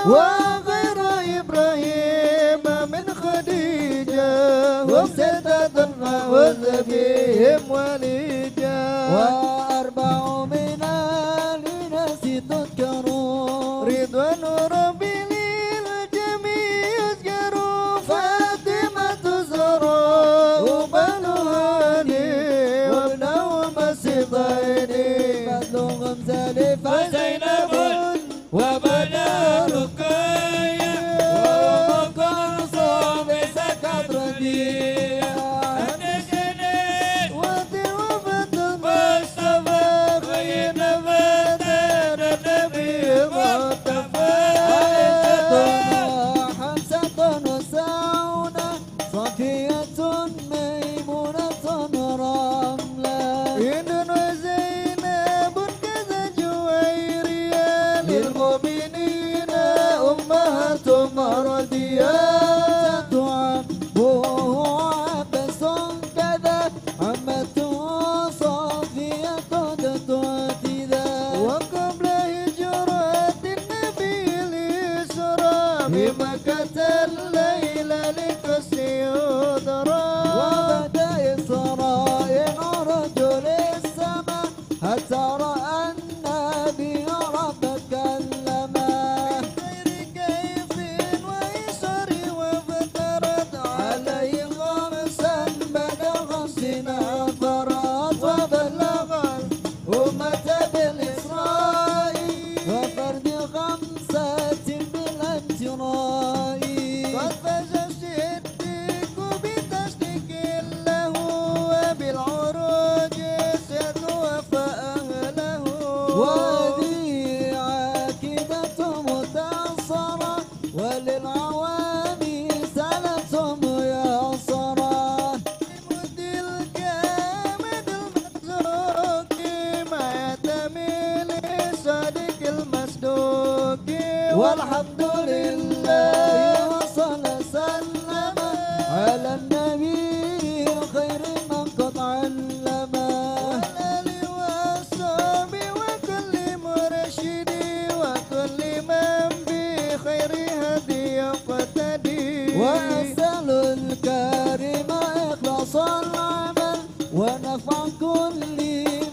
وغير إبراهيم من خديجة وستة فوز بهم وليجا وأربع من الناس تذكر رضوان ربي للجميع يذكر فاطمة الزهراء وبنواني وابنه مسيطين فضل غمزة فزينب وبنى رقية وأم كلثوم سكت ردية أنشدت وتوفت مصطفى خير فتاة النبي مصطفى حمزة وسعودة صفية ميمونة رملة إن وزينب كذا جويرية للمؤمنين أمهات مرضية عمه عبس كذا عمته صافية تؤتذا وقبل هجرة النبي الإسراء في مكة الليلة لقصد يدرى وبدا إسرائيل رجل السماء حتى رأى النبي رب كلمه غير كيف ويسر وفترت عليه خمسا بلغ سنا فرات وبلغ الأمة بالإسراء وفرد خمسة بالامتراء قد فاز الصديق بتصديق له وبالعروج سد وفأهله وهذه عاقبة متأثرة وللعوام سلة ميسرة تلك مد المتروك ما يتميل صديق المصدوق والحمد لله وصلى سلم على النبي خير من قد علمه والآل والصحب وكل مرشد وكل من بخير هدي يقتدي وأسأل الكريم إخلاص العمل ونفع كل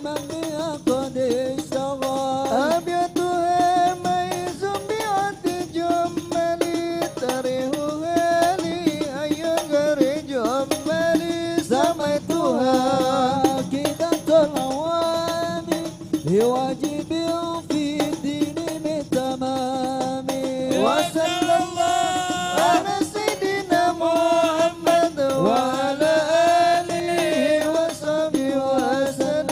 من بها قد اشتغل أبيتها ميز بعد جملي تريهها لي أي غير جملي سميتها عاقبة العوام بواجب في الدين بالتمام وصلى الله على سيدنا محمد وعلى آله وصحبه وسلم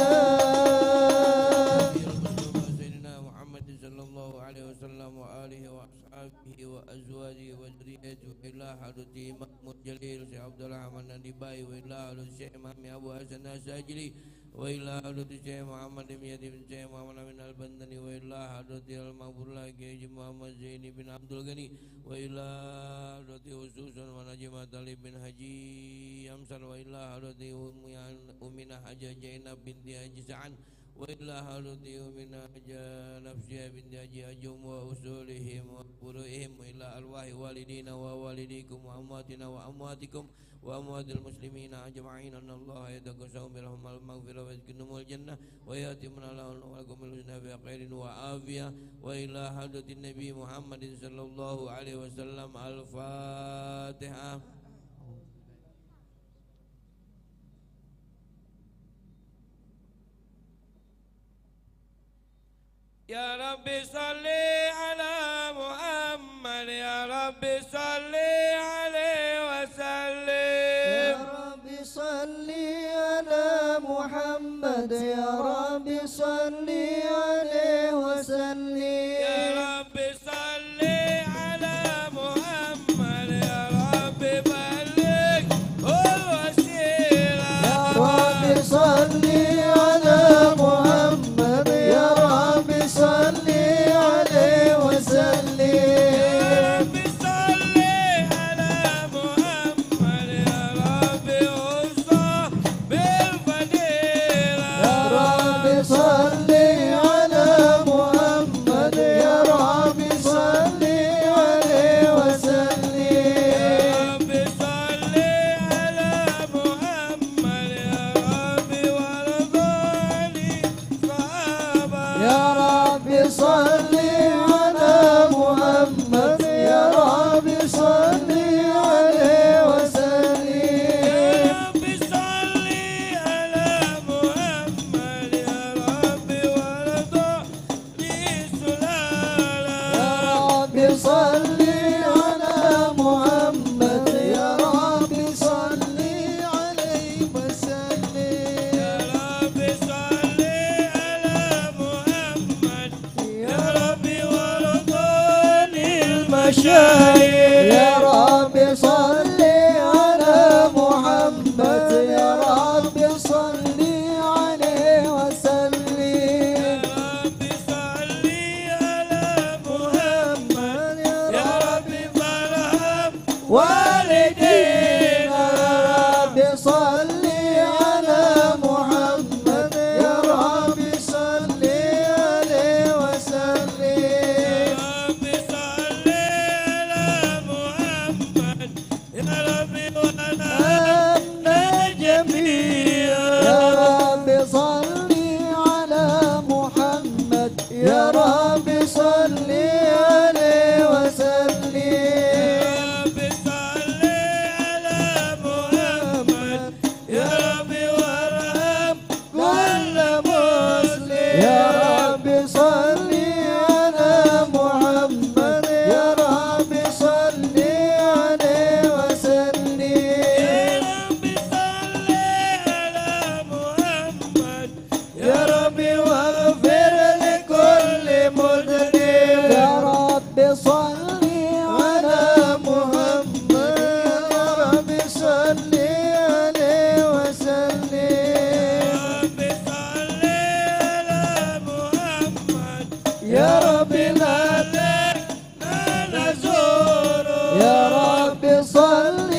سيدنا محمد صلى الله عليه وسلم وآله وأصحابه وأزواجه وذريته إلى حضرة محمود جليل شيخ عبد الرحمن النبائي وإلى حضرة الشيخ محمد أبو حسن الساجلي وإلى حضرة الشيخ محمد بن يزيد بن الشيخ محمد بن البندني وإلى حضرة المغفور له كيج محمد زين بن عبد الغني وإلى حضرة خصوصا ونجمة طالب بن حجي أمسر وإلى حضرة أمنا حاجة زينب بنت حجي سعد وإلى حضرة أمنا حاجة نفسها بنت حجي أجهم وأصولهم وفروعهم وإلى أرواح والدينا ووالديكم وأمواتنا وأمواتكم وأموات المسلمين أجمعين أن الله يتقسم برحمة المغفرة ويسكنهم الجنة ويأتمنا لهم ولكم الحسنى بخير وعافية وإلى حضرة النبي محمد صلى الله عليه وسلم الفاتحة. يا رب صل على محمد يا رب صل عليه وسلم يا رب صل على محمد يا رب صل عليه وسلم يا رب صل على محمد يا رب بلغ الوسيلة يا رب صل على محمد يا رب صل عليه وسلم يا رب صل صل على محمد يا رب صل عليه وسلم يا رب صل على محمد يا رب وارضاني المشايخ يا رب صل على محمد يا رب صل عليه وسلم رب صل على محمد يا رب فرحم والدينا رب صل على محمد يا رب صل عليه وسلم رب صل على محمد يا رب وارحمنا جميعا يا رب صل على محمد يا رب صل عليه وسلم رب صل على محمد يا رب وارحم كل مسلم يا رب صل على محمد يا رب صل عليه وسلم رب صل على محمد يا رب واغفر لكل مذنب يا رب صل على محمد يا رب صل عليه وسلم رب صل على محمد يا رب لا نزوره يا رب صل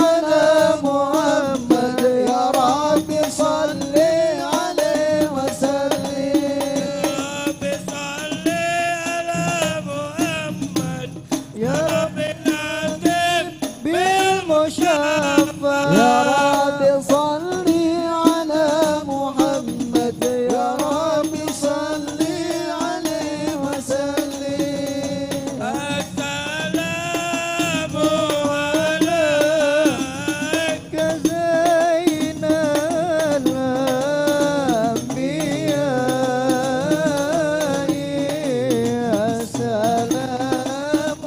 على محمد يا رب صل عليه وسلم رب صل على محمد يا رب نادم بالمشفى يا رب صل على محمد يا رب صل عليه وسلم السلام عليك كزين الأنبياء السلام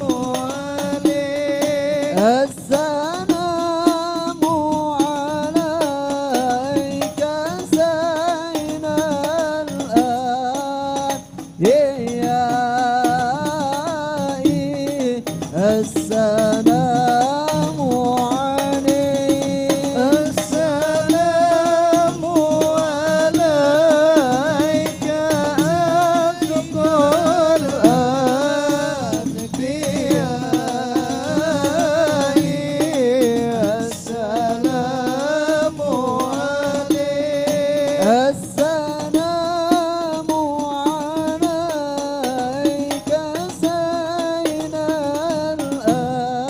عليك السلام عليك زين الأنبياء السلام عليك السلام عليك أتقى الأنبياء السلام عليك السلام عليك زين الأنبياء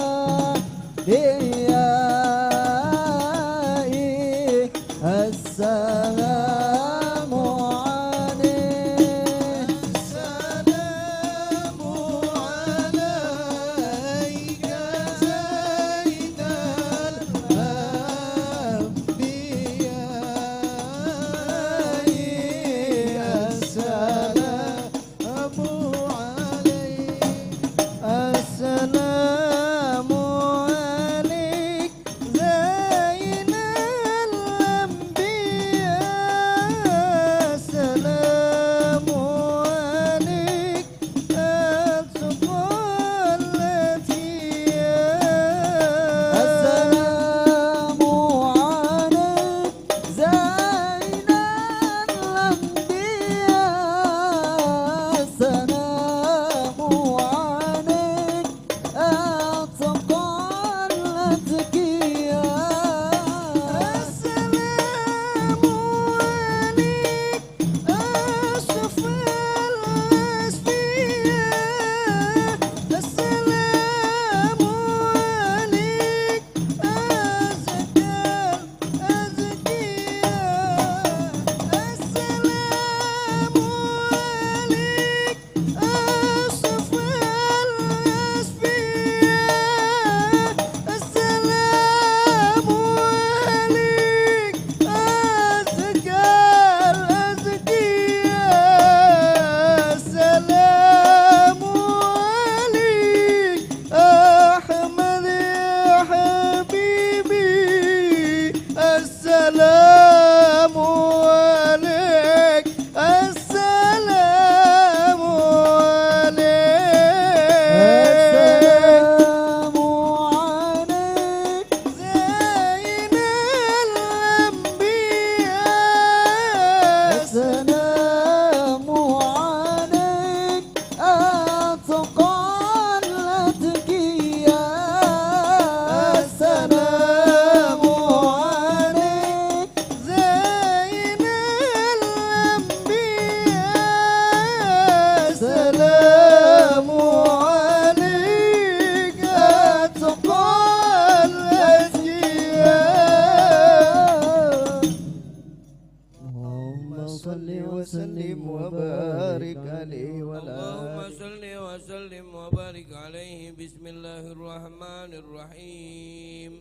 وسلم وبارك عليه. بسم الله الرحمن الرحيم.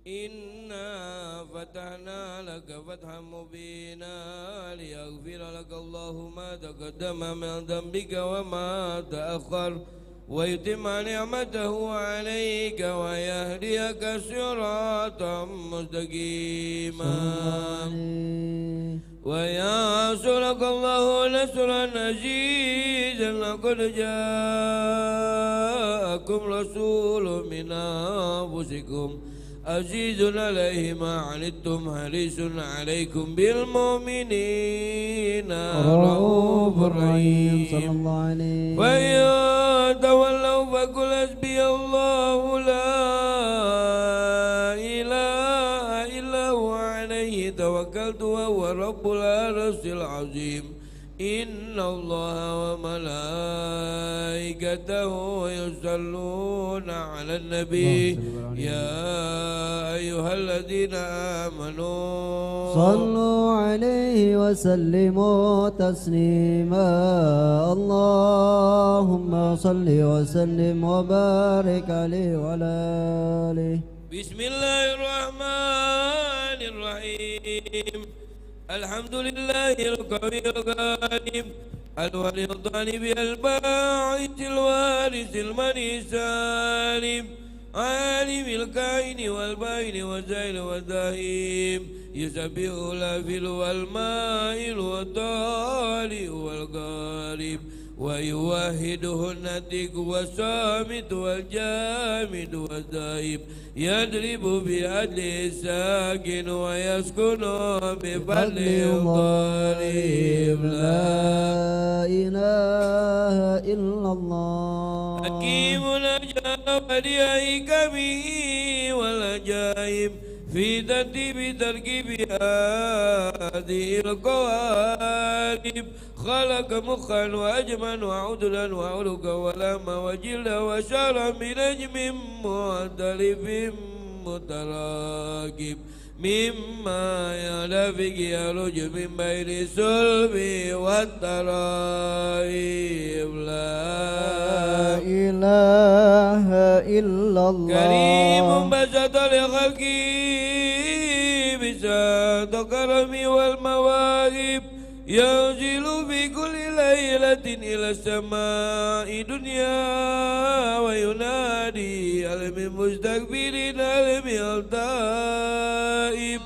إنا فتحنا لك فتحا مبينا ليغفر لك الله ما تقدم من ذنبك وما تأخر ويتم نعمته عليك ويهديك صراطا مستقيما وينصرك الله نصرا عزيزا. لقد جاءكم رسول من أنفسكم عزيز عليه ما عنتم حريص عليكم بالمؤمنين رؤوف رحيم. صلى الله عليه. وإن تولوا فقل حسبي الله لا إله إلا هو عليه توكلت وهو رب العرش العظيم. إن الله وملائكته يصلون على النبي يا أيها الذين آمنوا صلوا عليه وسلموا تسليما. اللهم صل وسلم وبارك عليه وعلى آله. بسم الله الرحمن الرحيم. الحمد لله القوي الغالب الولي الطالب الباعث الوارث المني سالم عالم الكائن والباين والزائل والدائم يسبح الافل والمائل والطالع والغالب ويوحده النتيق والصامت والجامد والدائم يضرب بعدل الساكن ويسكن بفضل الظالم. لا إله إلا الله. حكيم نجا بديعك به والعجائب في ترتيب تركيب هذه القوالب. خلق مخا وأجما وعدلا وعلقا ولما وجلا وشعرا بنجم مختلف متراكب مما يلفق يرج من بين الصلب والترائب. لا إله إلا الله. كريم بسط لخلقه بساط كرمي والمواهب ينزل في كل ليلة إلى السماء دنيا وينادي هل من مستكبر هل من تائب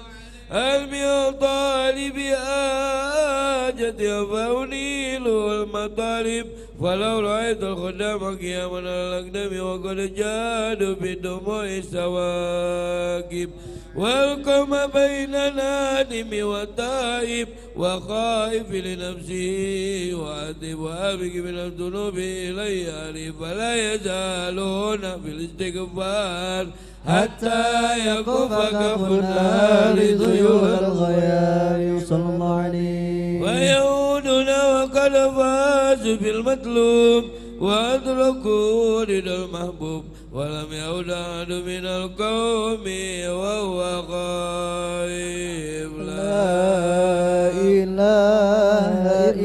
هل من طالب حاجة فأنيل المطالب. فلو رأيت الخدام قياما على الأقدام وقد جادوا بدموع السواكب والقم بين نادم وتائب وخائف لنفسه وعذب وابق من الذنوب إليه فلا يزالون في الاستغفار حتى يكف كف النار ذيول الغيام. صلى الله عليه. ويعودون وقد فازوا بالمطلوب وأدركوا رضا المحبوب ولم يعد أحد من القوم وهو غائب. لا إله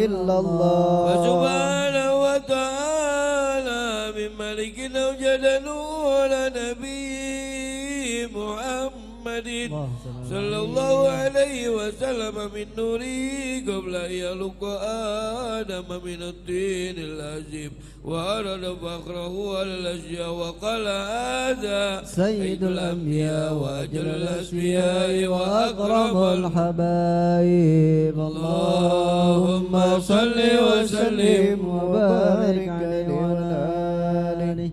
إلا الله. وسبحانه وتعالى من ملك أوجد نور نبي محمد صلى الله عليه وسلم من نوره قبل أن يخلق آدم من الطين اللازم وأراد فخره على الأشياء وقال هذا سيد الأنبياء وأجل الأسمياء وأكرم الحبايب. اللهم صل وسلم وبارك عليه وعلى آله.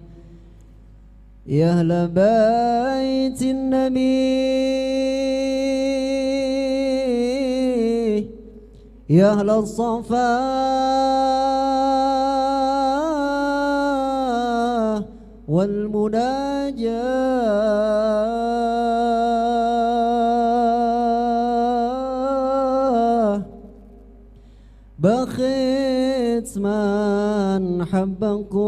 يا أهل بيت النبي يا أهل الصفا والمناجاة بخيت من حبكم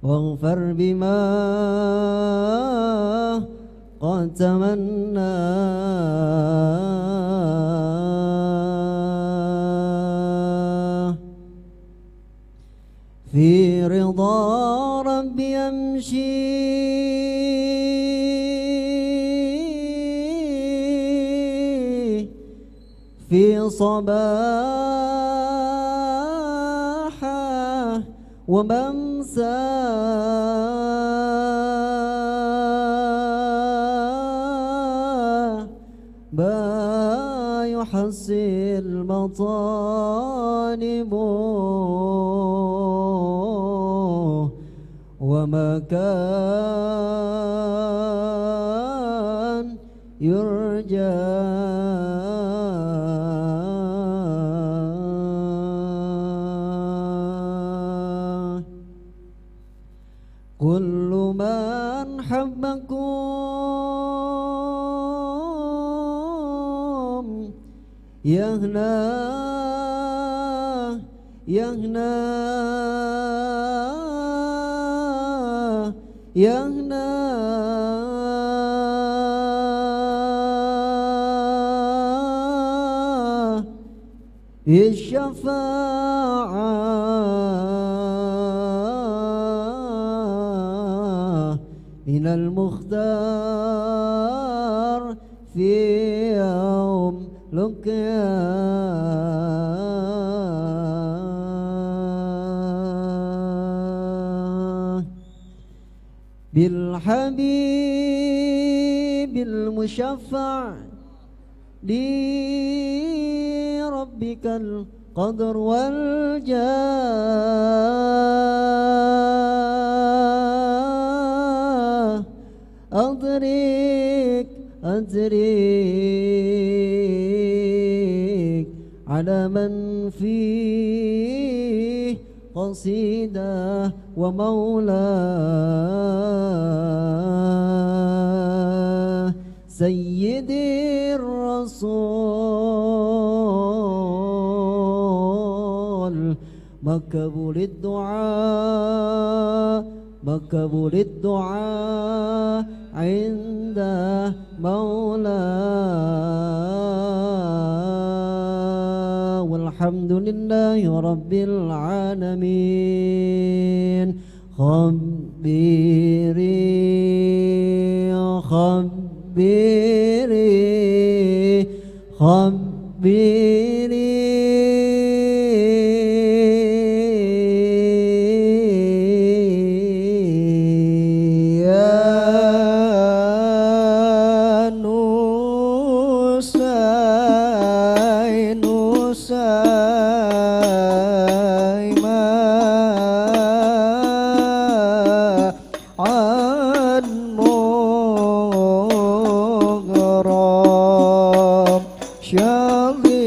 واغفر بما قد تمنى في رضا ربي أمشي في صباحه وممساه ما يحصي المطالب وما كان يرجى كل من حبكم يهنى يهنى يهنى الشفاعة من المختار في يوم لقياه بالحبيب المشفع لربك القدر والجاه أدرك على من فيه قصيدة ومولاه سيدي الرسول مقبول الدعاء مقبول الدعاء عند مولاه والحمد لله رب العالمين خبري يا نساي ما عن مغرب شغلي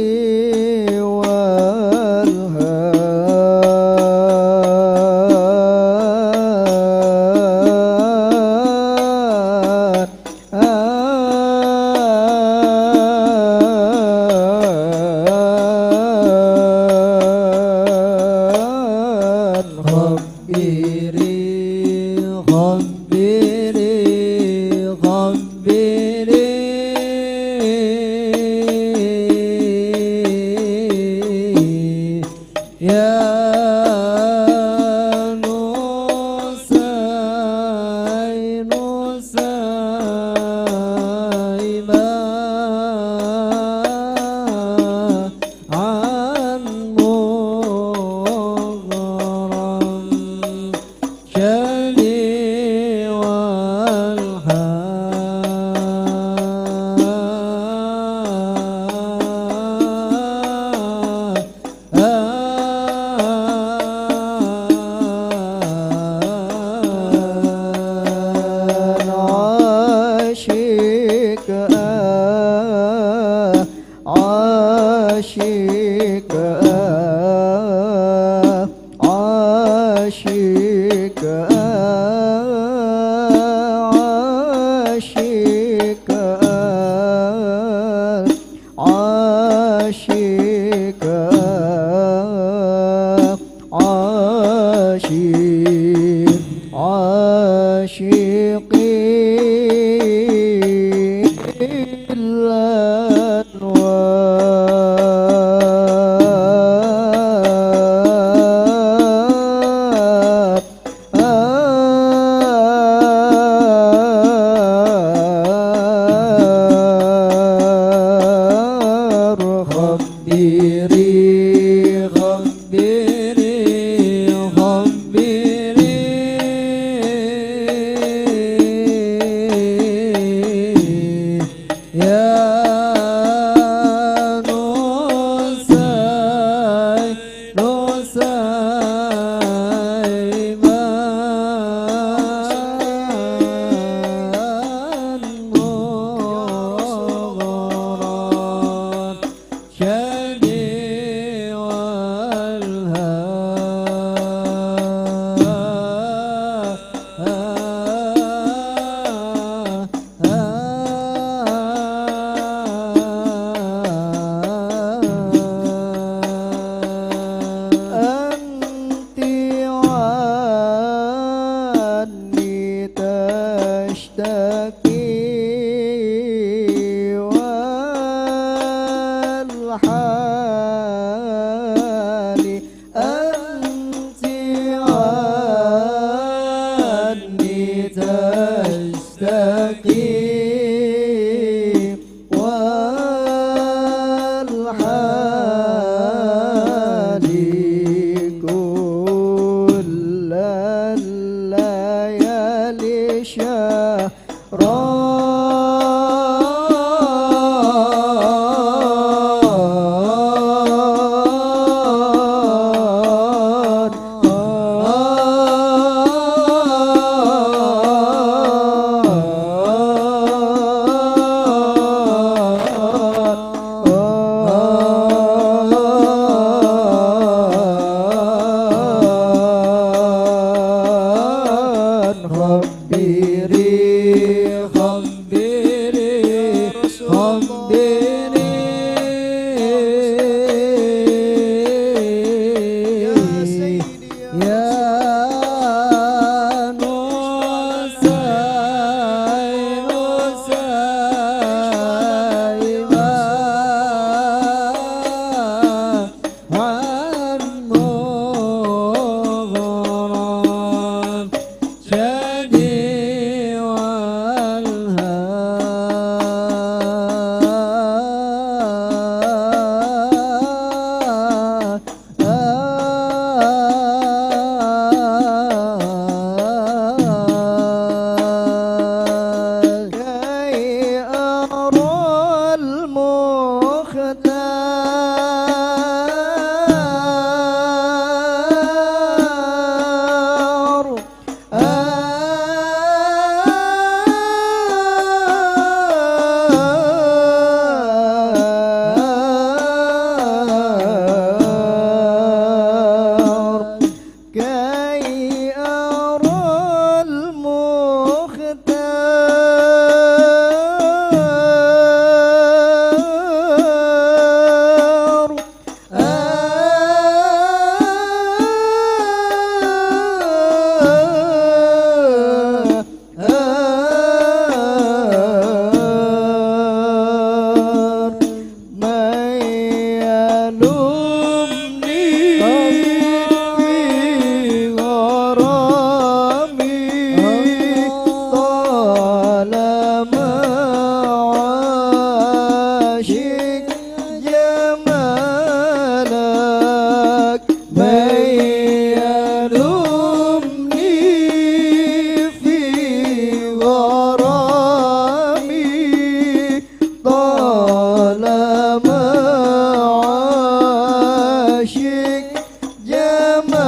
أشك جمالك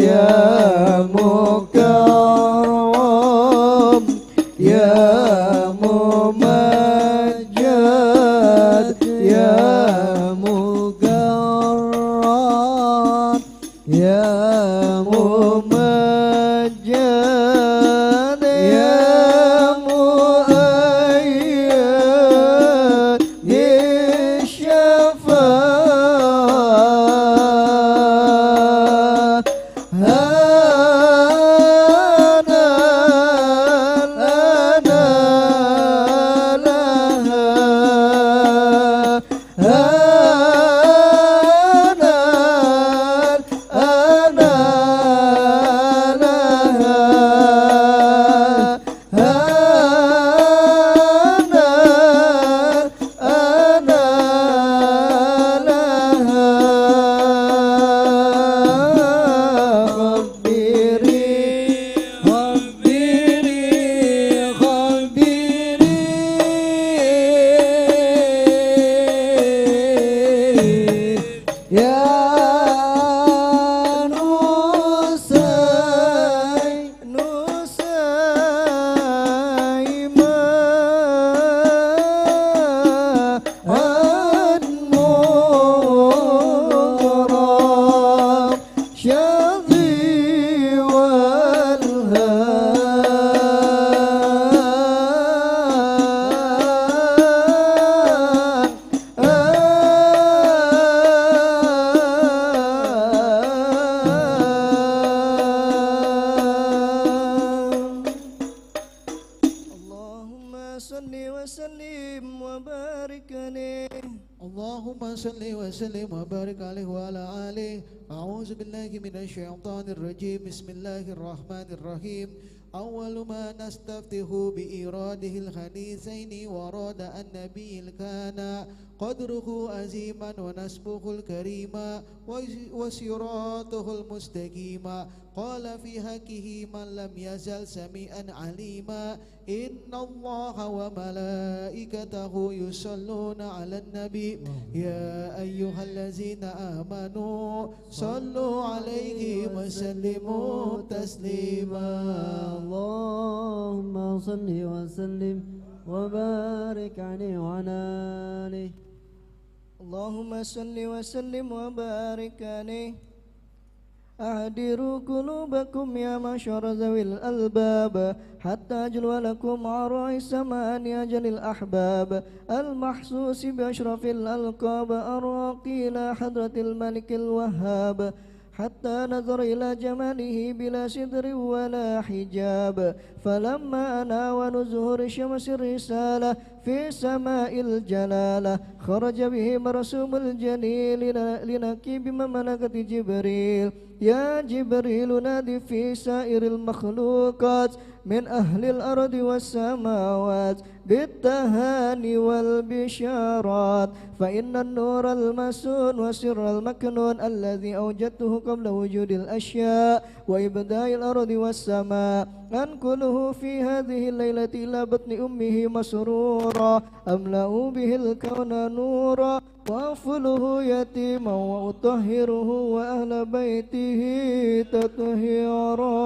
يا مكرم يا ممجد يا مكرم يا ممجد يا مؤيد بالشفاعة اللهم صل وسلم وبارك عليه وعلى آله. أعوذ بالله من الشيطان الرجيم. بسم الله الرحمن الرحيم. أول ما نستفتح بإراده الخنيسين وراد النبي كان قدره عظيما ونسبه الكريما وصراطه المستقيما. قال في حقه من لم يزل سميعا عليما. إن الله وملائكته يصلون على النبي يا أيها الذين آمنوا صلوا عليه وسلموا تسليما. اللهم صل وسلم وبارك عليه وعلى آله. اللهم صل وسلم وبارك عليه. أعدروا قلوبكم يا معشر ذوي الألباب حتى أجلو لكم عراء السماء أجل الأحباب المحسوس بأشرف الألقاب أراقي إلى حضرة الملك الوهاب حتى نظر إلى جماله بلا سدر ولا حجاب. فلما أنا ونزهر شمس الرسالة في سماء الجلالة خرج به مرسوم الجليل لنكيب مملكة جبريل. يا جبريل نادي في سائر المخلوقات من أهل الأرض والسماوات بالتهاني والبشارات فإن النور المسون وسر المكنون الذي أوجدته قبل وجود الأشياء وإبداء الأرض والسماء أنقله في هذه الليلة إلى بطن أمه مسرورا أملأ به الكون نورا وأغفله يتيما وأطهره وأهل بيته تطهيرا.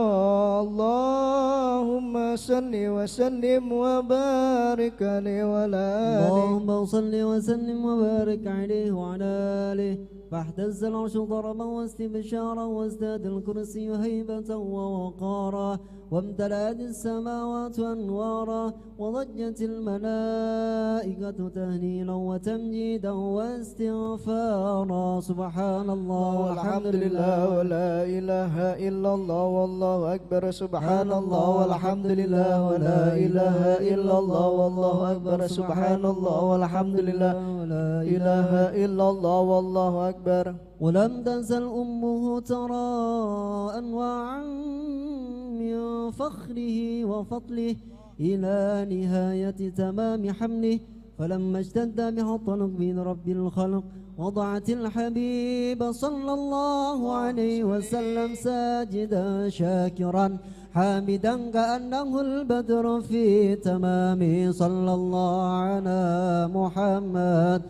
اللهم صل وسلم وبارك عليه وعلى آله. اللهم صل وسلم وبارك عليه وعلى آله. فاحتز العرش ضربا واستبشارا وازداد الكرسي هيبة ووقارا وامتلأت السماوات أنوارا وضجت الملائكة تهليلا وتمجيدا واستغفارا. سبحان الله والحمد لله ولا إله إلا الله والله أكبر. سبحان الله والحمد لله ولا إله إلا الله والله أكبر. سبحان الله والحمد لله ولا إله إلا الله والله أكبر. ولم تزل أمه ترى أنواعا من فخره وفضله إلى نهاية تمام حمله. فلما اشتد بها الطلق من رب الخلق وضعت الحبيب صلى الله عليه وسلم ساجدا شاكرا حامدا كأنه البدر في تمامه. صلى الله على محمد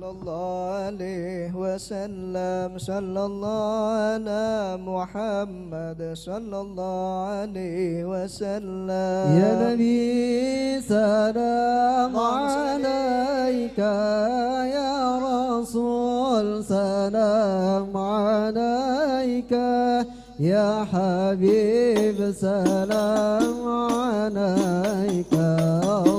صلى الله عليه وسلم صلى الله على محمد صلى الله عليه وسلم يا نبي سلام عليك يا رسول سلام عليك يا حبيب سلام عليك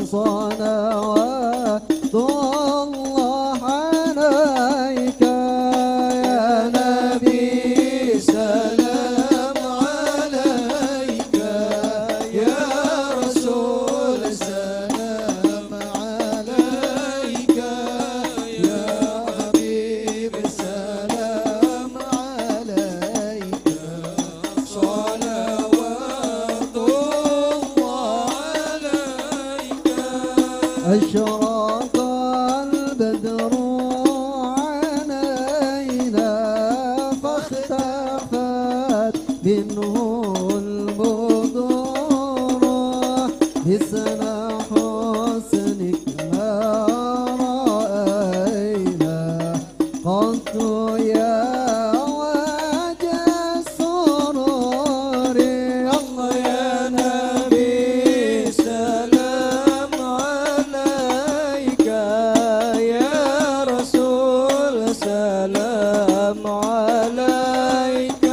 صلوات الله عليك يا نبي سلام عليك يا رسول سلام عليك يا حبيب سلام عليك صلوات الله عليك أشرق البدر علينا فاختفت منه البدور حسن حسنك ما رأينا قط يا وجه السرور الله يا نبي سلام عليك يا رسول سلام عليك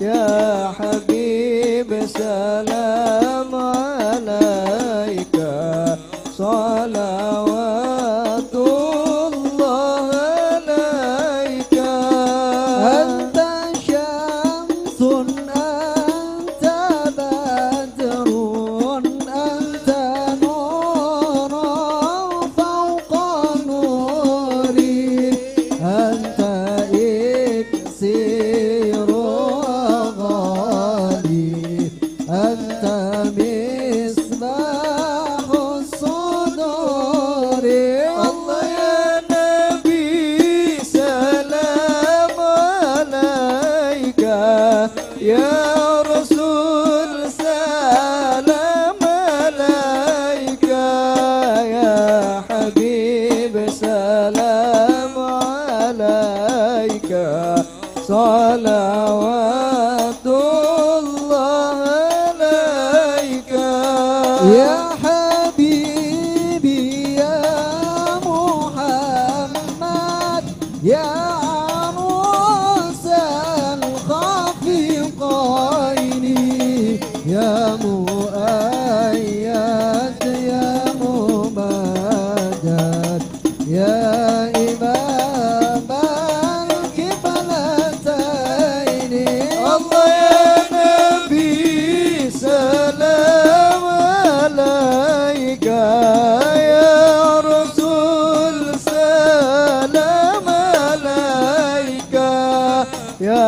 يا حبيب سلام عليك صلوات الله عليك أنت شمس أنت بدر أنت نور فوق نوري أنت إكسير غالي أنت مصباح الصدور الله يا نبي سلام عليك يا رسول سلام عليك يا حبيب سلام عليك صلوات الله عليك يا حبيبي يا محمد يا عروس الخفيقين يا مؤيد يا ممجد يا إمام القبلتين الله يا نبي سلام عليك يا رسول سلام عليك يا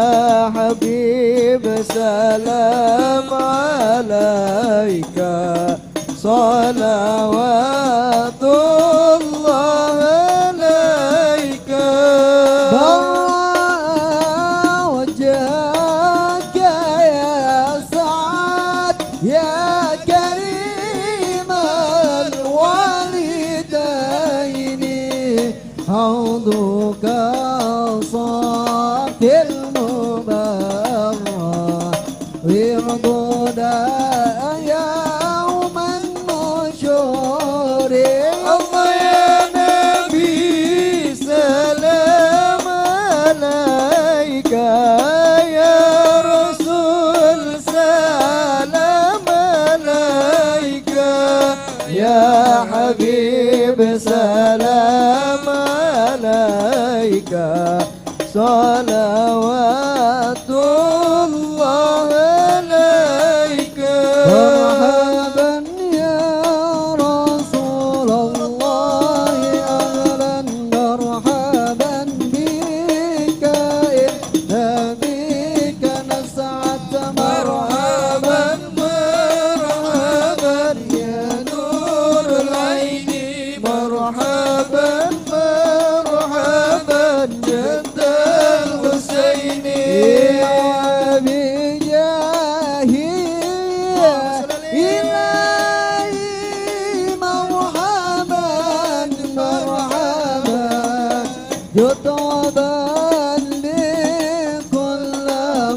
حبيب سلام عليك صلوات الله عليك برأ وجهك يا سعد يا كريم الوالدين حوضك صافي المبرر وردنا يوم النشور الله يا نبي سلام عليك يا رسول سلام عليك يا حبيب سلام عليك صلوات الله عليك مرحبا يا رسول الله أهلا مرحبا بك إذا بك نسعت مرحبا مرحبا يا نور العين مرحبا مرحبا جد الحسين بجاهي إلهي مرحبا مرحبا لكل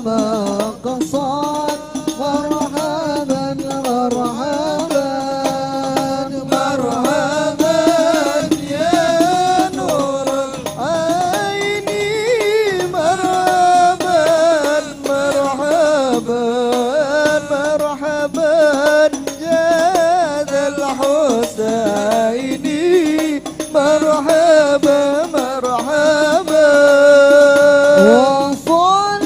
مقصد مرحبا مرحبا مرحبا يا نور العين مرحبا مرحبا مرحبا جاد الحسين مرحبا مرحبا وصلاة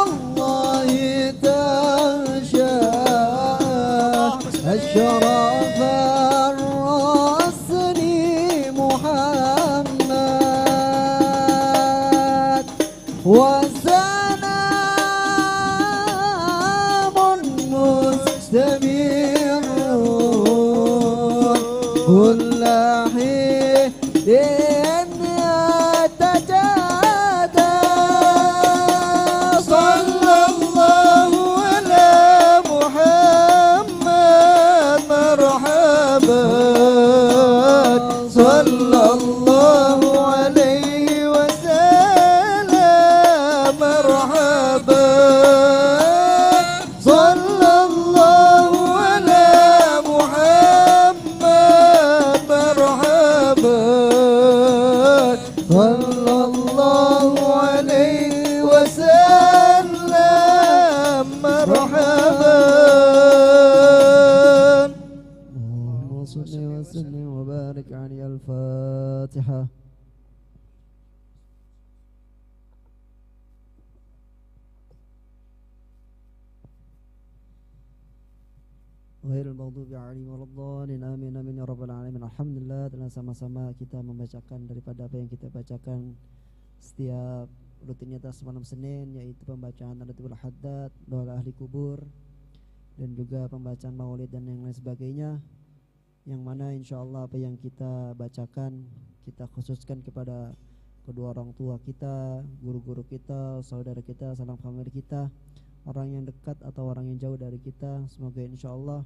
الله تغشى الشرف الرسل محمد وسلام مستمر كل حين يتجادى صلى الله على محمد مرحبا صلى الله عليه وسلم مرحبا صلى الله على محمد مرحبا صلى الله عليه وسلم مرحبا اللهم صل وسلم وبارك على الفاتحة غير المغضوب عليهم ولا الضالين amin amin ya rabbal alamin. Alhamdulillah, telah sama-sama kita membacakan daripada apa yang kita bacakan setiap rutinitas malam Senin, yaitu pembacaan Adatul Haddad, doa ahli kubur, dan juga pembacaan maulid dan yang lain sebagainya, yang mana insyaallah apa yang kita bacakan kita khususkan kepada kedua orang tua kita, guru-guru kita, saudara kita, salam family kita, orang yang dekat atau orang yang jauh dari kita. Semoga insyaallah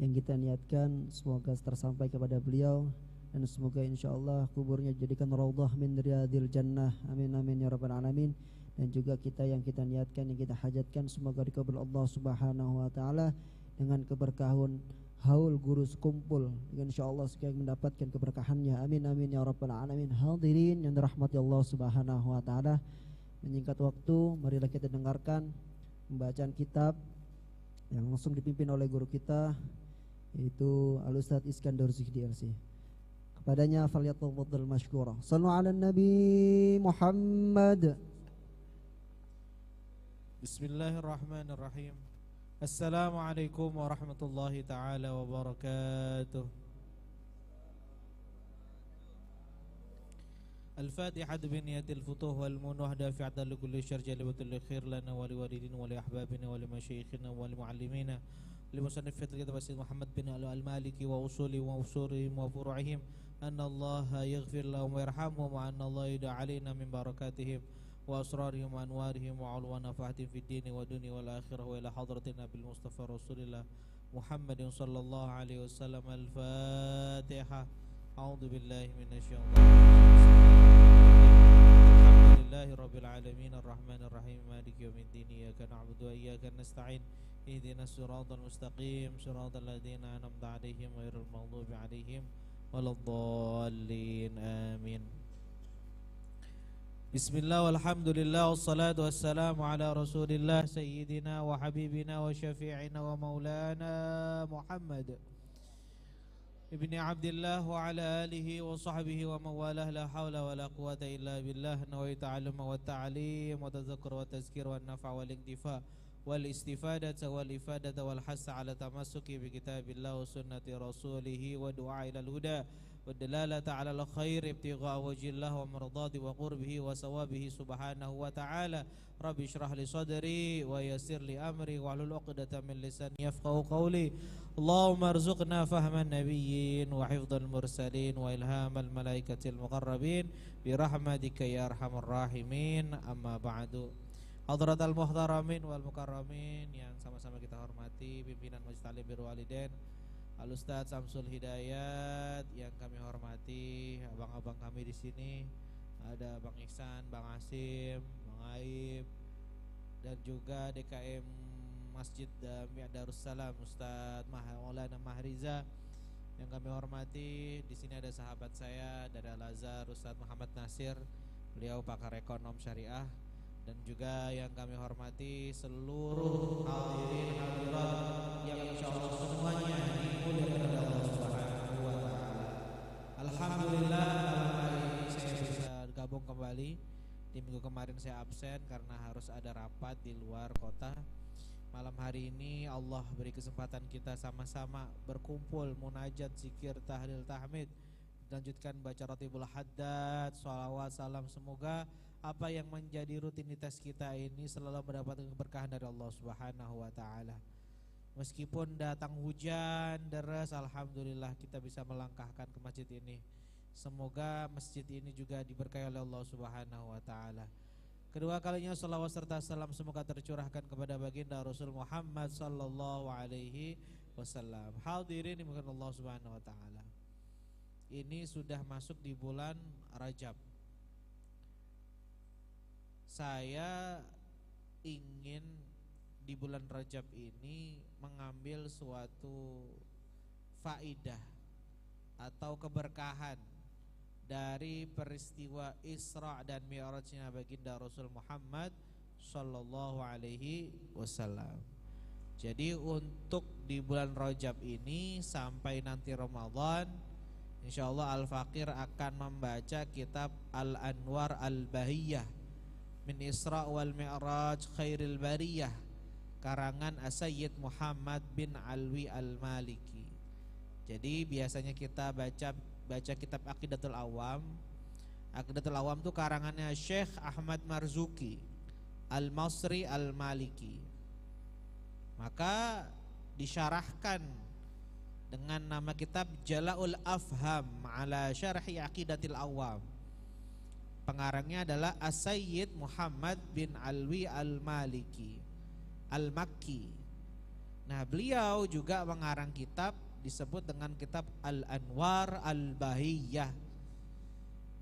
yang kita niatkan semoga tersampai kepada beliau, dan semoga insyaallah kuburnya jadikan raudhah min riyadil jannah, amin amin ya rabbal alamin. Dan juga kita yang kita niatkan, yang kita hajatkan, semoga dikabul Allah subhanahu wa ta'ala dengan keberkahan haul guru sekumpul, insyaallah sekalian mendapatkan keberkahannya, amin amin ya rabbal alamin. Hadirin yang dirahmati Allah subhanahu wa ta'ala, menyingkat waktu, marilah kita dengarkan pembacaan kitab yang langsung dipimpin oleh guru kita, yaitu Al-Ustadz Iskandar Zikri LC. Kepadanya falyatafaddal mashkura. Sallu ala Nabi Muhammad. Bismillahirrahmanirrahim. Assalamualaikum warahmatullahi taala wabarakatuh. الفاتحة بنية الفتوح والمنوح دافعة لكل شر جلبة الخير لنا ولوالدين ولأحبابنا ولمشايخنا ولمعلمينا لمصنف الكتاب سيد محمد بن المالكي وأصوله وأصولهم وفروعهم أن الله يغفر لهم ويرحمهم وأن الله يدعى علينا من بركاتهم وأسرارهم وأنوارهم وعلو نفعتهم في الدين والدنيا والآخرة وإلى حضرتنا بالمصطفى رسول الله محمد صلى الله عليه وسلم. الفاتحة. أعوذ بالله من الشيطان الحمد لله رب العالمين الرحمن الرحيم مالك يوم الدين إياك نعبد وإياك نستعين اهدنا الصراط المستقيم صراط الذين أنعمت عليهم غير المغضوب عليهم ولا الضالين آمين. بسم الله والحمد لله والصلاة والسلام على رسول الله سيدنا وحبيبنا وشفيعنا ومولانا محمد ابن عبد الله وعلى آله وصحبه ومن والاه لا حول ولا قوة إلا بالله. نويت التعلم والتعليم والتذكر والتذكير والنفع والاكتفاء والاستفادة والإفادة والحث على التمسك بكتاب الله وسنة رسوله ودعاء إلى الهدى والدلالة على الخير ابتغاء وجه الله ومرضاته وقربه وثوابه سبحانه وتعالى. رب اشرح لي صدري ويسر لي أمري واحلل عقدة من لساني يفقهوا قولي. اللهم ارزقنا فهم النبيين وحفظ المرسلين وإلهام الملائكة المقربين برحمتك يا أرحم الراحمين. أما بعد. Hadratal muhtaramin wal mukarramin yang sama-sama kita hormati, pimpinan Majelis Taklim Birrul Walidain, Al Ustadz Samsul Hidayat yang kami hormati, abang-abang kami di sini, ada Bang Ihsan, Bang Asim, Bang Aib, dan juga DKM Masjid Jami' Darussalam Ustadz Maulana Mahriza yang kami hormati. Di sini ada sahabat saya dari Al Azhar, Ustadz Muhammad Nasir, beliau pakar ekonom syariah, dan juga yang kami hormati seluruh hadirin hadirat yang insyaallah semuanya dimuliakan oleh Allah Subhanahu wa taala. Alhamdulillah malam hari ini saya bisa gabung kembali. Di minggu kemarin saya absen karena harus ada rapat di luar kota. Malam hari ini Allah beri kesempatan kita sama-sama berkumpul, munajat, zikir, tahlil, tahmid, lanjutkan baca Ratibul Haddad, sholawat, salam. Semoga apa yang menjadi rutinitas kita ini selalu mendapatkan keberkahan dari Allah Subhanahu wa taala. Meskipun datang hujan deras, alhamdulillah kita bisa melangkahkan ke masjid ini. Semoga masjid ini juga diberkahi oleh Allah Subhanahu wa taala. Kedua kalinya salawat serta salam semoga tercurahkan kepada baginda Rasul Muhammad sallallahu alaihi wasallam. Hadirin dimuliakan Allah Subhanahu wa taala. Ini sudah masuk di bulan Rajab. Saya ingin di bulan Rajab ini mengambil suatu faidah atau keberkahan dari peristiwa Isra dan Mi'rajnya baginda Rasul Muhammad sallallahu alaihi wasallam. Jadi untuk di bulan Rajab ini sampai nanti Ramadan, insyaallah Al-Faqir akan membaca kitab Al-Anwar Al-Bahiyah min Isra wal Mi'raj Khairil Bariyah karangan As-Sayyid Muhammad bin Alwi Al-Maliki. Jadi biasanya kita baca kitab Aqidatul Awam. Aqidatul Awam itu karangannya Syekh Ahmad Marzuki Al-Masri Al-Maliki. Maka disyarahkan dengan nama kitab Jala'ul Afham ala Syarhi Aqidatil Awam. Pengarangnya adalah As-Sayyid Muhammad bin Alwi Al-Maliki Al-Makki. Nah, beliau juga mengarang kitab disebut dengan kitab Al-Anwar Al-Bahiyah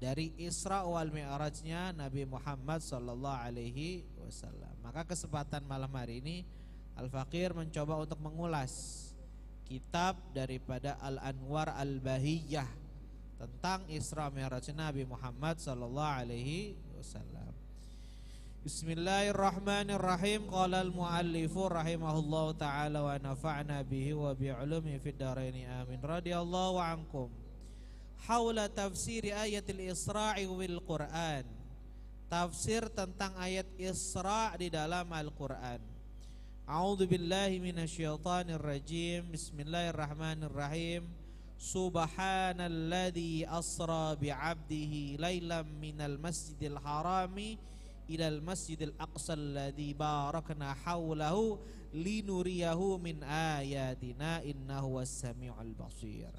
dari Isra wal Mi'rajnya Nabi Muhammad sallallahu alaihi wasallam. Maka kesempatan malam hari ini Al-Faqir mencoba untuk mengulas kitab daripada Al-Anwar Al-Bahiyah tentang Isra Mi'raj Nabi Muhammad sallallahu alaihi wasallam. Bismillahirrahmanirrahim. Qala al-muallifu rahimahullahu ta'ala wa nafa'na bihi wa bi'ulumi fid dharaini amin. Radhiyallahu ankum. Haula tafsir ayatil Isra'i wal Qur'an. Tafsir tentang ayat Isra di dalam Al-Qur'an. A'udzu billahi minasyaitonir rajim. Bismillahirrahmanirrahim. Subhanalladzi asra bi'abdihi lailam minal masjidil harami ilal masjidil aqsa alladzi barakna haulahu linuriyahu min ayatina innahu was-sami'ul basir.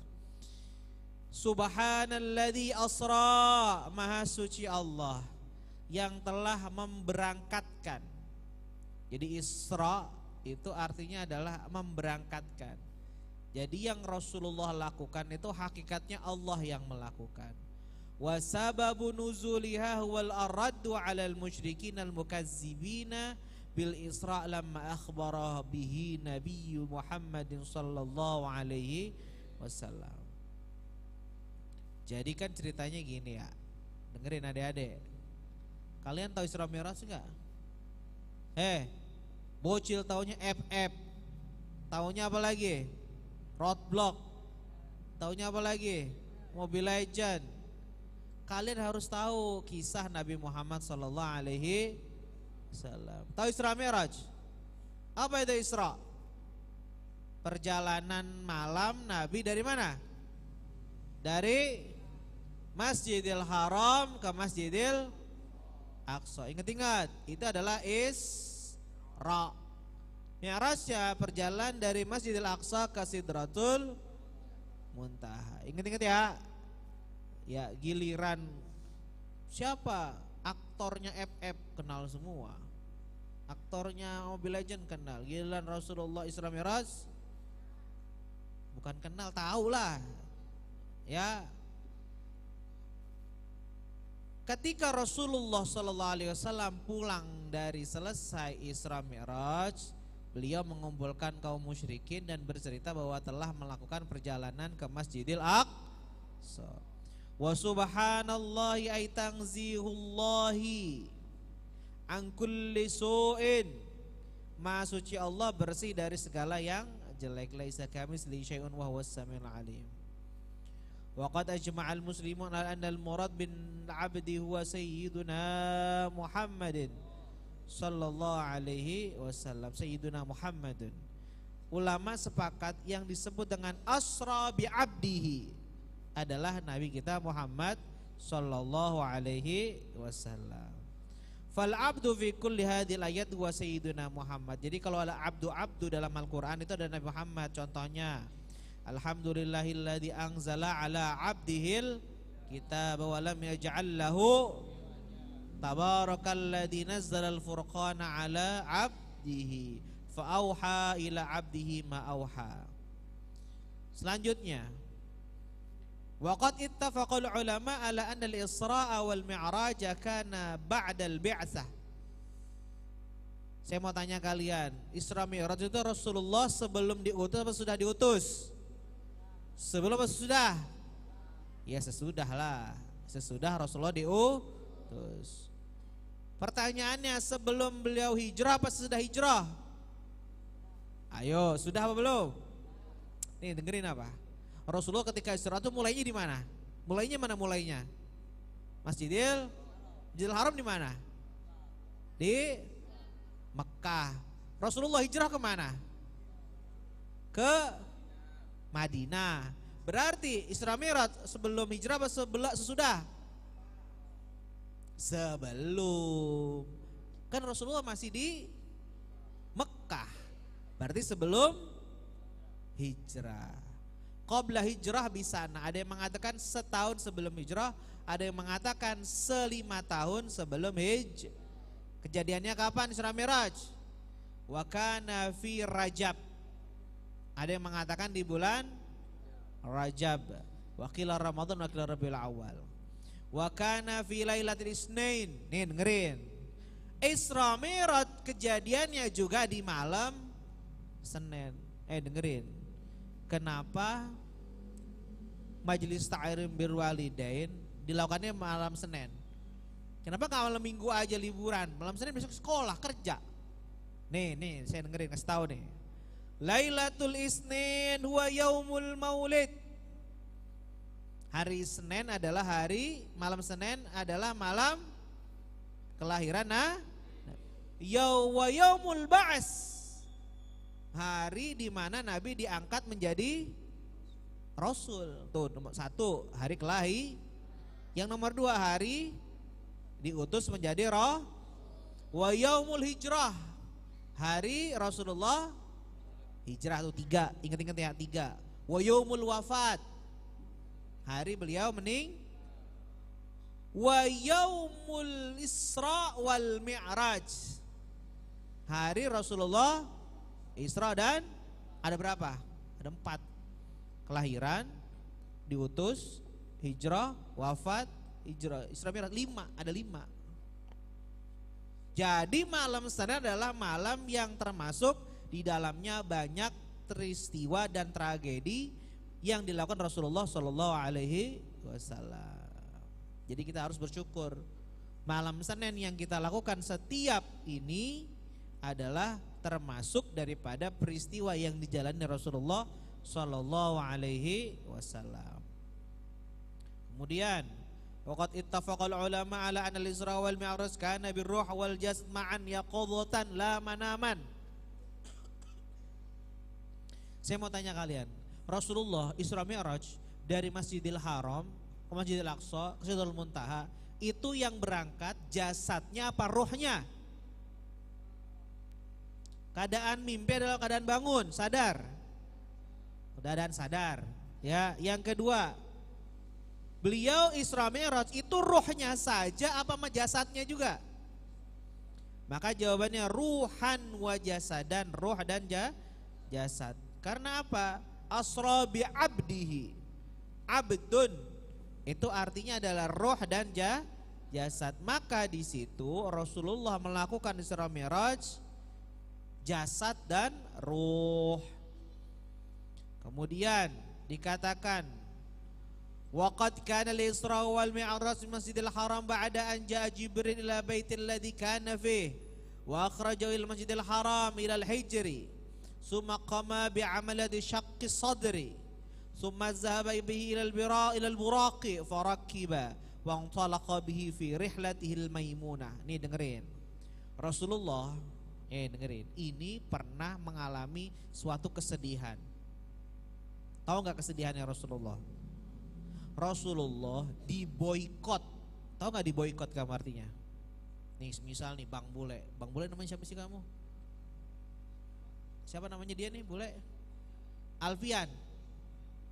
Subhanalladzi asra, maha suci Allah yang telah memberangkatkan. Jadi Isra itu artinya adalah memberangkatkan. Jadi yang Rasulullah lakukan itu hakikatnya Allah yang melakukan. Wa sababu nuzuliha wal arraddu 'alal musyrikin al mukazzibina bil Isra lamma akhbara bihi Nabi Muhammadin sallallahu alaihi wasallam. Jadi kan ceritanya gini ya. Dengerin adik-adik. Kalian tahu Isra Mi'raj enggak? Bocil taunya FF. Taunya apa lagi? Roadblock. Taunya apa lagi? Mobile Legend. Kalian harus tahu kisah Nabi Muhammad sallallahu alaihi wasallam. Tahu Isra Mi'raj? Apa itu Isra? Perjalanan malam Nabi dari mana? Dari Masjidil Haram ke Masjidil Aqsa. Ingat-ingat, itu adalah Isra. Mi'rajnya perjalanan dari Masjidil Aqsa ke Sidratul Muntaha. Ingat-ingat ya. Ya, giliran siapa? Aktornya FF kenal semua. Aktornya Mobile Legend kenal. Giliran Rasulullah Isra Mi'raj bukan kenal, tahu lah. Ya. Ketika Rasulullah SAW pulang dari selesai Isra Mi'raj, beliau mengumpulkan kaum musyrikin dan bercerita bahwa telah melakukan perjalanan ke Masjidil Aqsa. Wa subhanallahi ay tanzihullahi an kulli su'in. Maha suci Allah, bersih dari segala yang jelek. Laisa kamitslihi syai'un wa huwas samiul alim. Wa qad ajma'al muslimun ala anna al-murad bin 'abdi huwa sayyiduna Muhammadin sallallahu alaihi wasallam. Sayyiduna Muhammadun. Ulama sepakat yang disebut dengan asra bi 'abdihi adalah Nabi kita Muhammad sallallahu alaihi wasallam. Fal abdu fi kulli hadhil ayat wa sayyiduna Muhammad. Jadi kalau ada abdu dalam Al-Qur'an itu ada Nabi Muhammad. Contohnya alhamdulillahilladzi anzala ala abdihil kitab wa lam yaj'al lahu tabarakalladzi nazzala al-furqana ala abdihi fa auha ila abdihi ma auha. Selanjutnya waqad ittafaqal ulama ala anna al-Isra wal Mi'raj kana ba'da al-bi'tsah. Saya mau tanya kalian, Isra Mi'raj itu Rasulullah sebelum diutus atau sudah diutus? Sebelum atau sesudah? Ya sesudah lah. Sesudah Rasulullah diutus. Pertanyaannya, sebelum beliau hijrah apa sesudah hijrah? Ayo, sudah apa belum? Nih dengerin apa? Rasulullah ketika Isra itu mulainya di mana? Mulainya mana mulainya? Masjidil Haram di mana? Di Mekah. Rasulullah hijrah ke mana? Ke Madinah. Berarti Isra Mi'raj sebelum hijrah apa sesudah? Sebelum. Kan Rasulullah masih di Mekah. Berarti sebelum hijrah. Qabla hijrah bisana. Ada yang mengatakan setahun sebelum hijrah, ada yang mengatakan 5 tahun sebelum hijrah. Kejadiannya kapan Isra Mi'raj? Wa kana fi Rajab. Ada yang mengatakan di bulan Rajab. Wa qila Ramadan wa qila Rabiul Awal. Wa kana fi Lailatul Isnin. Nih dengerin. Isra Mi'raj kejadiannya juga di malam Senin. Dengerin. Kenapa majelis ta'rim birrul walidain dilakukannya malam Senin? Kenapa nggak malam Minggu aja liburan? Malam Senin besok sekolah kerja. Nih saya dengerin, kasih tahu nih. Lailatul Isnin huwa yaumul maulid. Hari Senin adalah malam Senin adalah malam kelahiran yaumul ba'ats. Hari di mana Nabi diangkat menjadi Rasul. Tuh nomor 1 hari kelahi. Yang nomor 2 hari diutus menjadi roh. Wa yaumul hijrah, hari Rasulullah hijrah. Tuh 3, ingat-ingat ya 3. Wa yaumul wafat, hari beliau mening. Wa yaumul Isra wal Mi'raj, hari Rasulullah Isra dan ada berapa? Ada 4. Kelahiran, diutus, hijrah, wafat, hijrah, Isra Mi'raj 5, ada 5. Jadi malam Senin adalah malam yang termasuk di dalamnya banyak peristiwa dan tragedi yang dilakukan Rasulullah Shallallahu Alaihi Wasallam. Jadi kita harus bersyukur malam Senin yang kita lakukan setiap ini adalah termasuk daripada peristiwa yang dijalani Rasulullah Shallallahu Alaihi Wasallam. Kemudian waqad ittafaqal ulama ala anna al-Isra wal Mi'raj kana birruh wal jasad ma'an yaqadhatan la manaman. Saya mau tanya kalian, Rasulullah Isra Mi'raj dari Masjidil Haram ke Masjidil Aqsa ke Sidratul Muntaha, itu yang berangkat jasadnya apa ruhnya? Keadaan mimpi adalah keadaan bangun, sadar. Keadaan sadar. Ya, yang kedua, beliau Isra Mi'raj itu ruhnya saja apa jasadnya juga? Maka jawabannya ruhan wa jasadan, ruh dan jasad. Karena apa? asra bi abdihi. Abdun itu artinya adalah roh dan jasad. Maka di situ Rasulullah melakukan Isra Mi'raj jasad dan ruh. Kemudian dikatakan waqad kana al-Isra wal Mi'raj fi Masjidil Haram ba'da an ja'a Jibril ila baitil ladzi kana fihi wa akhrajahu ila Masjidil Haram ila al-Hijri summa qama bi 'amalati syaqqi sadri summa dhahaba bihi ila al-Buraqi farakkiba wa antalaqa bihi fi rihlatihi al-Maimunah. Nih dengerin. Rasulullah dengerin. Ini pernah mengalami suatu kesedihan. Tahu nggak kesedihannya Rasulullah? Rasulullah diboikot. Tahu nggak diboikot kamu artinya? Nih misal nih Bang Bule. Bang Bule namanya siapa sih kamu? Siapa namanya dia nih Bule? Alfian,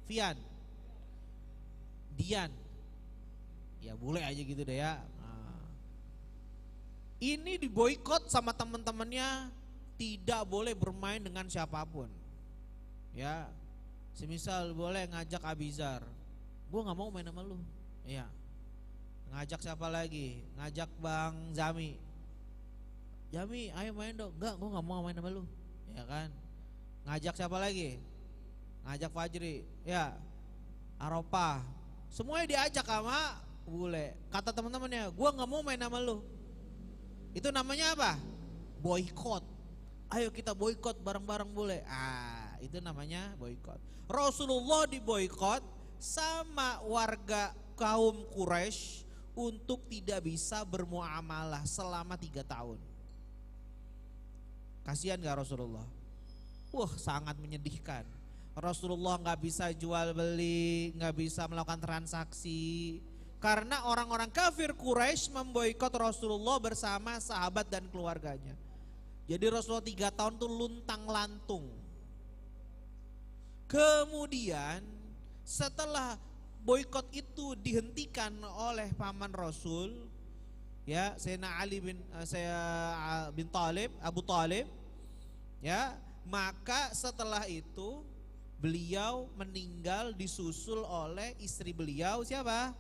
Fian, Dian. Ya Bule aja gitu deh ya. Nah. Ini diboikot sama teman-temannya, tidak boleh bermain dengan siapapun. Ya. Semisal boleh ngajak Abizar, gue nggak mau main sama lu, ya. Ngajak siapa lagi? Ngajak Bang Zami, Jami, ayo main dong. Enggak, gue nggak mau main sama lu, ya kan. Ngajak siapa lagi? Ngajak Fajri, ya. Aropah, semuanya diajak sama Bule. Kata teman-temannya, gue nggak mau main sama lu. Itu namanya apa? Boykot. Ayo kita boykot bareng-bareng Bule. Itu namanya boykot. Rasulullah diboykot sama warga kaum Quraisy untuk tidak bisa bermuamalah selama 3 tahun. Kasihan gak Rasulullah? Sangat menyedihkan. Rasulullah gak bisa jual beli, gak bisa melakukan transaksi, karena orang-orang kafir Quraisy memboikot Rasulullah bersama sahabat dan keluarganya. Jadi Rasulullah 3 tahun tuh luntang lantung. Kemudian setelah boikot itu dihentikan oleh paman Rasul, ya Sayyidina Ali bin Talib, Abu Talib, ya, maka setelah itu beliau meninggal disusul oleh istri beliau siapa?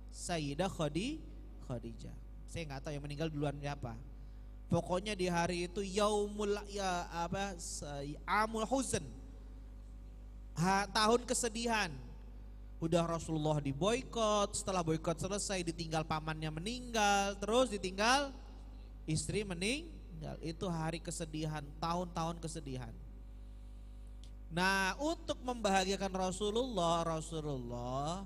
Sayyidah Khadijah. Saya nggak tahu yang meninggal duluan siapa. Pokoknya di hari itu amul huzn, tahun kesedihan. Udah Rasulullah diboikot, setelah boikot selesai ditinggal pamannya meninggal, terus ditinggal istri meninggal. Itu hari kesedihan, tahun-tahun kesedihan. Nah, untuk membahagiakan Rasulullah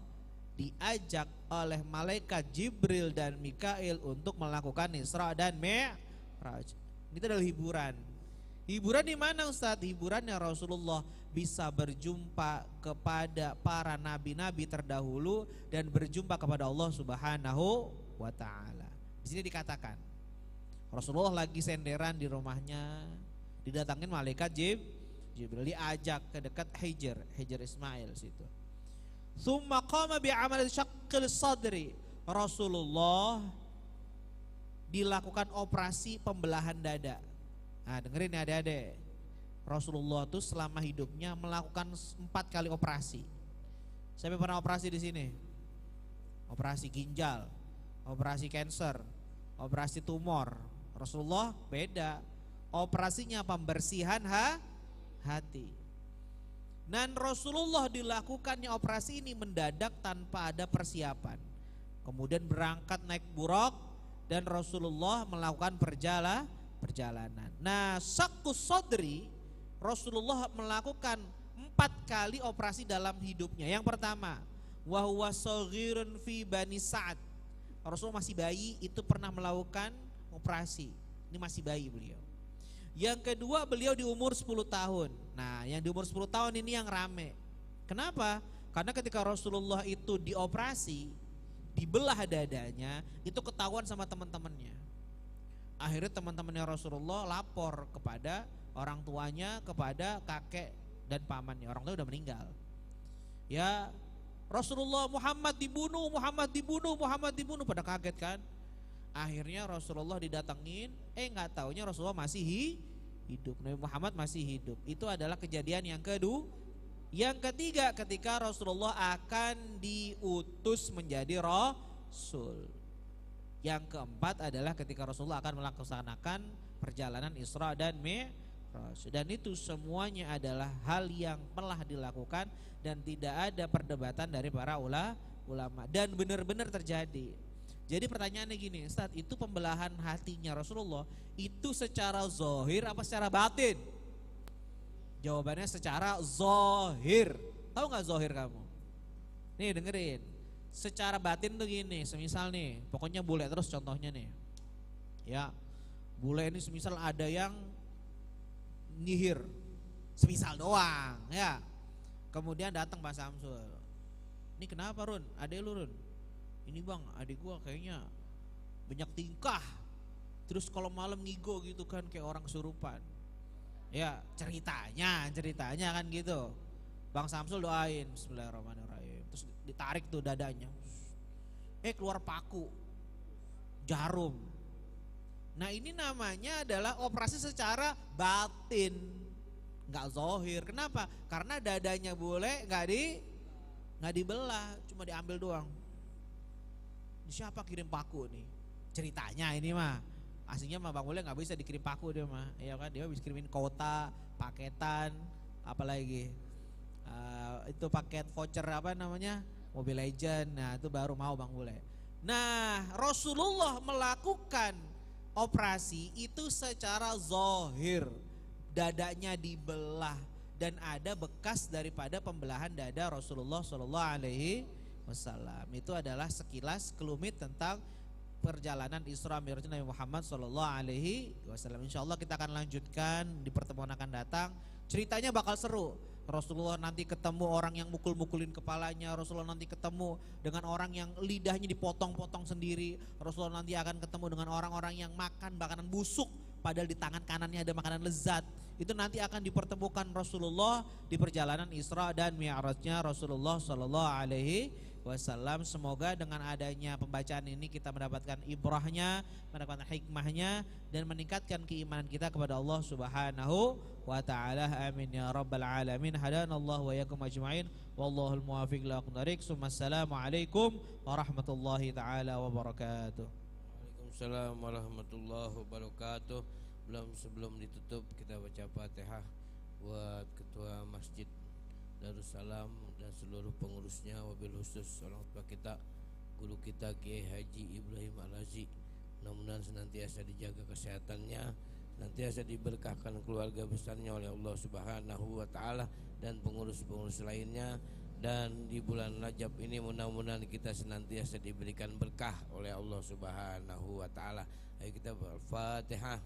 diajak oleh malaikat Jibril dan Mikail untuk melakukan Isra dan Mi'raj. Itu adalah hiburan. Hiburan di mana Ustaz? Hiburannya Rasulullah bisa berjumpa kepada para nabi-nabi terdahulu dan berjumpa kepada Allah Subhanahu wa taala. Di sini dikatakan Rasulullah lagi senderan di rumahnya, didatangin malaikat Jibril, diajak ke dekat Hijr Ismail situ. Tsumma qama bi amal syaqqil sadri. Rasulullah dilakukan operasi pembelahan dada. Nah, dengerin ya adik-adik. Rasulullah tuh selama hidupnya melakukan 4 kali operasi. Siapa pernah operasi di sini? Operasi ginjal, operasi kanker, operasi tumor. Rasulullah beda. Operasinya pembersihan hati. Dan Rasulullah dilakukannya operasi ini mendadak tanpa ada persiapan. Kemudian berangkat naik buraq dan Rasulullah melakukan perjalanan. Nah, syaqqus sadri, Rasulullah melakukan 4 kali operasi dalam hidupnya. Yang pertama, wa huwa shaghirun fi Bani Sa'ad. Rasulullah masih bayi itu pernah melakukan operasi. Ini masih bayi beliau. Yang kedua, beliau di umur 10 tahun. Nah, yang di umur 10 tahun ini yang rame. Kenapa? Karena ketika Rasulullah itu dioperasi, dibelah dadanya, itu ketahuan sama teman-temannya. Akhirnya teman-temannya Rasulullah lapor kepada orang tuanya, kepada kakek dan pamannya. Orang tua udah meninggal. Ya, Rasulullah, Muhammad dibunuh, pada kaget kan. Akhirnya Rasulullah didatengin, nggak taunya Rasulullah masih hidup, Nabi Muhammad masih hidup. Itu adalah kejadian yang Yang ketiga, ketika Rasulullah akan diutus menjadi Rasul. Yang keempat adalah ketika Rasulullah akan melaksanakan perjalanan Isra dan Mi'raj. Dan itu semuanya adalah hal yang telah dilakukan dan tidak ada perdebatan dari para ulama. Dan benar-benar terjadi. Jadi pertanyaannya gini, Ustaz, itu pembelahan hatinya Rasulullah itu secara zahir apa secara batin? Jawabannya secara zahir. Tahu gak zahir kamu? Nih dengerin. Secara batin tuh gini, semisal nih, pokoknya bule terus contohnya nih. Ya, bule ini semisal ada yang nyihir, semisal doang ya. Kemudian datang Pak Samsul. Ini kenapa Run? Adek lu Run? Ini bang, adik gua kayaknya banyak tingkah. Terus kalau malam ngigo gitu kan kayak orang kesurupan. Ya ceritanya kan gitu. Bang Samsul doain bismillahirrahmanirrahim. Terus ditarik tuh dadanya. Keluar paku, jarum. Nah ini namanya adalah operasi secara batin, nggak zahir. Kenapa? Karena dadanya boleh nggak dibelah, cuma diambil doang. Siapa kirim paku nih? Ceritanya ini mah. Aslinya mah Bang Boleh nggak bisa dikirim paku dia mah, ya kan? Dia bisa kirimin kota, paketan, apalagi itu paket voucher apa namanya, Mobile Legend. Nah itu baru mau Bang Boleh. Nah Rasulullah melakukan operasi itu secara zahir, dadanya dibelah dan ada bekas daripada pembelahan dada Rasulullah Shallallahu Alaihi Wasallam. Itu adalah sekilas kelumit tentang perjalanan Isra Mi'raj Nabi Muhammad Sallallahu Alaihi Wasallam. Insya Allah kita akan lanjutkan di pertemuan akan datang. Ceritanya bakal seru. Rasulullah nanti ketemu orang yang mukul-mukulin kepalanya. Rasulullah nanti ketemu dengan orang yang lidahnya dipotong-potong sendiri. Rasulullah nanti akan ketemu dengan orang-orang yang makan makanan busuk, padahal di tangan kanannya ada makanan lezat. Itu nanti akan dipertemukan Rasulullah di perjalanan Isra dan Mi'rajnya Rasulullah Sallallahu Alaihi Wasallam. Semoga dengan adanya pembacaan ini kita mendapatkan ibrahnya, mendapatkan hikmahnya dan meningkatkan keimanan kita kepada Allah Subhanahu wa taala. Amin ya rabbal alamin. Hadanallahu wa iyyakum ajmain. Wallahul muwaffiq ila aqwamit thoriq. Assalamualaikum warahmatullahi taala wabarakatuh. Waalaikumsalam warahmatullahi wabarakatuh. Sebelum ditutup kita baca Fatihah buat Ketua Masjid Darussalam dan seluruh pengurusnya, wabil khusus orang tua kita, guru kita Kiai Haji Ibrahim Al-Azi. Mudah-mudahan senantiasa dijaga kesehatannya, senantiasa diberkahkan keluarga besarnya oleh Allah Subhanahu wa taala dan pengurus-pengurus lainnya. Dan di bulan Rajab ini mudah-mudahan kita senantiasa diberikan berkah oleh Allah Subhanahu wa taala. Ayo kita Al-Fatihah.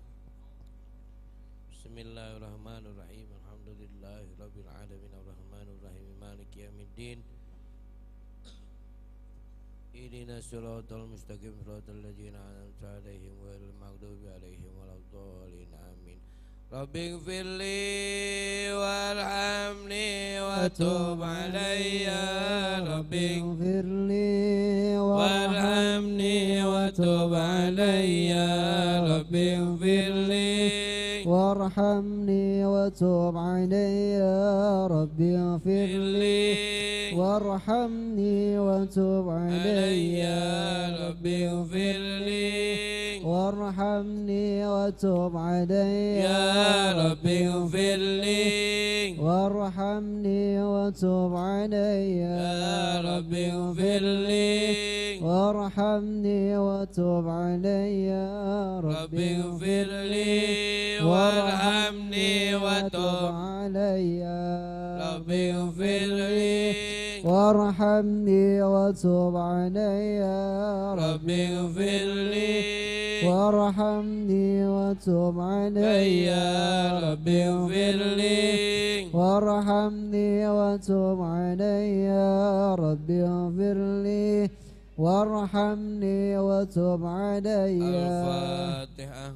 Bismillahirrahmanirrahim. Alhamdulillahirabbil alamin arrahmanir rahim maliki yaumiddin. Ihdinas siratal mustaqim siratal ladzina an'amta 'alaihim ghairil maghdubi 'alaihim waladdallin. Amin. Rabbighfirli warhamni wa tub 'alayya. Rabbighfirli warhamni wa tub 'alayya. Rabbighfirli وارحمني وتب علي ربي اغفر لي وارحمني وتب علي ربي اغفر لي وارحمني وتب علي ربي اغفر لي وارحمني وتب علي ربي اغفر لي وارحمني وتب علي ربي اغفر لي وارحمني وتب علي ربي اغفر لي وارحمني وتب علي ربي اغفر لي وارحمني وتب علي ربي اغفر لي وارحمني وتب علي ربي اغفر لي وارحمني وتب علي. الفاتحة.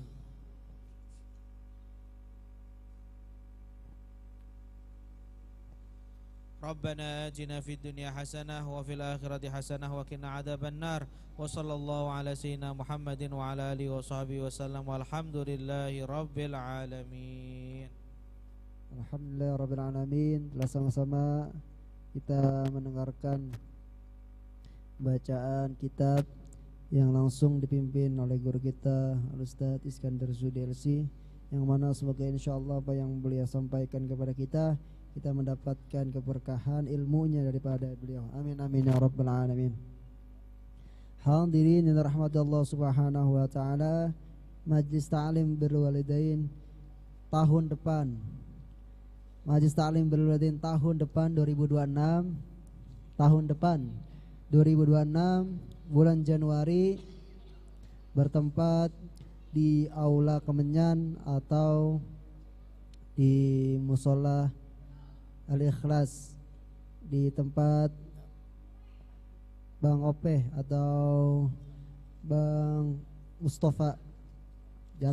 ربنا آتنا في الدنيا حسنة وفي الآخرة حسنة وقنا عذاب النار. وصلى الله على سيدنا محمد وعلى آله وصحبه وسلم والحمد لله رب العالمين. Alhamdulillah Rabbil Alamin. Telah sama-sama kita mendengarkan bacaan kitab yang langsung dipimpin oleh guru kita Al-Ustadz Iskandar Zudi LC, yang mana semoga insyaallah apa yang beliau sampaikan kepada kita mendapatkan keberkahan ilmunya daripada beliau. Amin amin ya Rabbal Alamin. Hadirin yang dirahmati Allah Subhanahu wa taala, Majlis Ta'lim Birrul Walidain tahun depan, Majlis Ta'lim Birrul Walidain tahun depan 2026, tahun depan 2026 bulan Januari bertempat di Aula Kemenyan atau di Musola Al-Ikhlas di tempat Bang Opeh atau Bang Mustafa